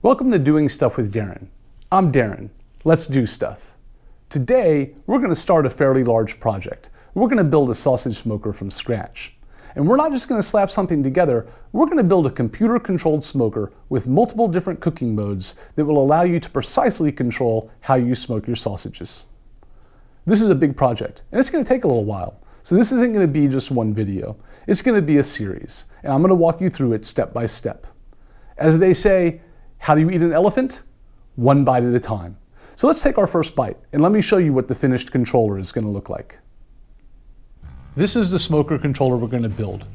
Welcome to Doing Stuff with Darren. I'm Darren. Let's do stuff. Today, we're going to start a fairly large project. We're going to build a sausage smoker from scratch. And we're not just going to slap something together, we're going to build a computer-controlled smoker with multiple different cooking modes that will allow you to precisely control how you smoke your sausages. This is a big project, and it's going to take a little while. So this isn't going to be just one video. It's going to be a series, and I'm going to walk you through it step by step. As they say, how do you eat an elephant? One bite at a time. So let's take our first bite, and let me show you what the finished controller is going to look like. This is the smoker controller we're going to build.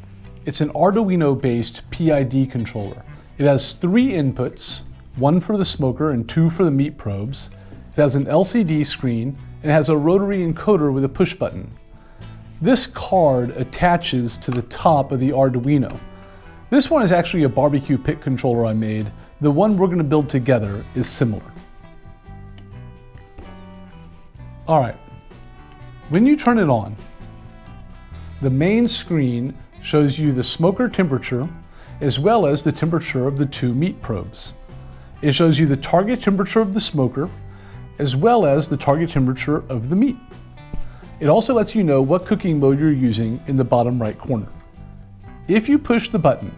It's an Arduino-based PID controller. It has 3 inputs, 1 for the smoker and 2 for the meat probes. It has an LCD screen, and it has a rotary encoder with a push button. This card attaches to the top of the Arduino. This one is actually a barbecue pit controller I made. The one we're going to build together is similar. All right, when you turn it on, the main screen shows you the smoker temperature as well as the temperature of the 2 meat probes. It shows you the target temperature of the smoker as well as the target temperature of the meat. It also lets you know what cooking mode you're using in the bottom right corner. If you push the button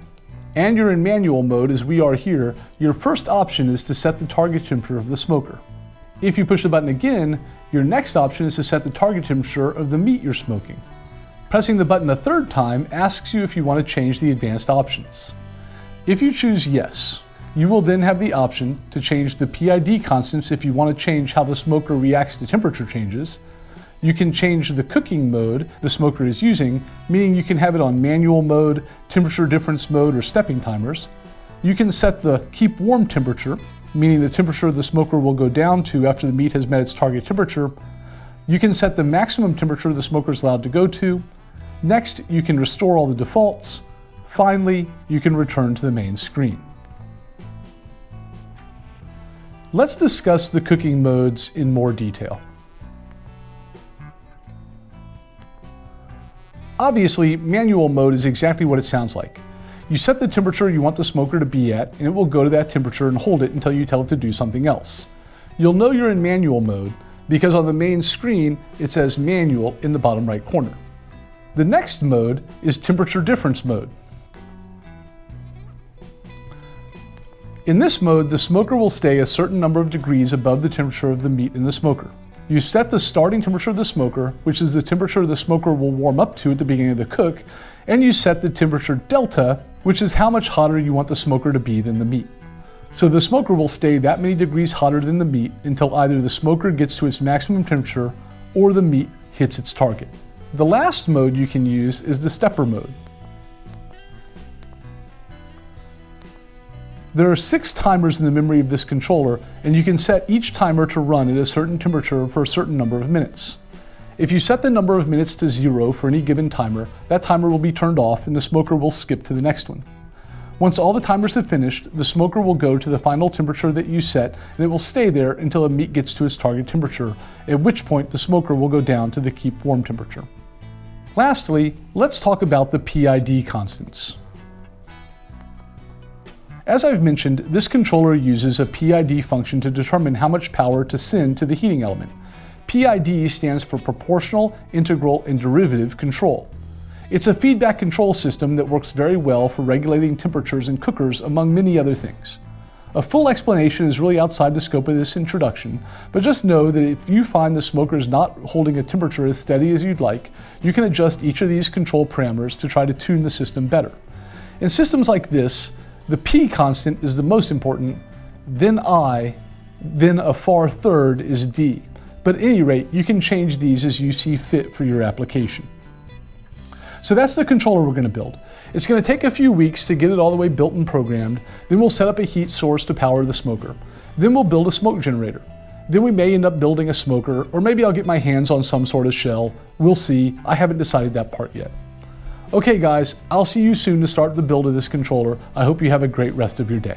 and you're in manual mode as we are here, your first option is to set the target temperature of the smoker. If you push the button again, your next option is to set the target temperature of the meat you're smoking. Pressing the button a third time asks you if you want to change the advanced options. If you choose yes, you will then have the option to change the PID constants if you want to change how the smoker reacts to temperature changes. You can change the cooking mode the smoker is using, meaning you can have it on manual mode, temperature difference mode, or stepping timers. You can set the keep warm temperature, meaning the temperature the smoker will go down to after the meat has met its target temperature. You can set the maximum temperature the smoker is allowed to go to. Next, you can restore all the defaults. Finally, you can return to the main screen. Let's discuss the cooking modes in more detail. Obviously, manual mode is exactly what it sounds like. You set the temperature you want the smoker to be at, and it will go to that temperature and hold it until you tell it to do something else. You'll know you're in manual mode because on the main screen, it says manual in the bottom right corner. The next mode is temperature difference mode. In this mode, the smoker will stay a certain number of degrees above the temperature of the meat in the smoker. You set the starting temperature of the smoker, which is the temperature the smoker will warm up to at the beginning of the cook, and you set the temperature delta, which is how much hotter you want the smoker to be than the meat. So the smoker will stay that many degrees hotter than the meat until either the smoker gets to its maximum temperature or the meat hits its target. The last mode you can use is the stepper mode. There are 6 timers in the memory of this controller, and you can set each timer to run at a certain temperature for a certain number of minutes. If you set the number of minutes to 0 for any given timer, that timer will be turned off and the smoker will skip to the next one. Once all the timers have finished, the smoker will go to the final temperature that you set, and it will stay there until the meat gets to its target temperature, at which point the smoker will go down to the keep warm temperature. Lastly, let's talk about the PID constants. As I've mentioned, this controller uses a PID function to determine how much power to send to the heating element. PID stands for Proportional, Integral, and Derivative Control. It's a feedback control system that works very well for regulating temperatures in cookers, among many other things. A full explanation is really outside the scope of this introduction, but just know that if you find the smoker is not holding a temperature as steady as you'd like, you can adjust each of these control parameters to try to tune the system better. In systems like this, the P constant is the most important, then I, then a far third is D. But at any rate, you can change these as you see fit for your application. So that's the controller we're going to build. It's going to take a few weeks to get it all the way built and programmed. Then we'll set up a heat source to power the smoker. Then we'll build a smoke generator. Then we may end up building a smoker, or maybe I'll get my hands on some sort of shell. We'll see. I haven't decided that part yet. Okay guys, I'll see you soon to start the build of this controller. I hope you have a great rest of your day.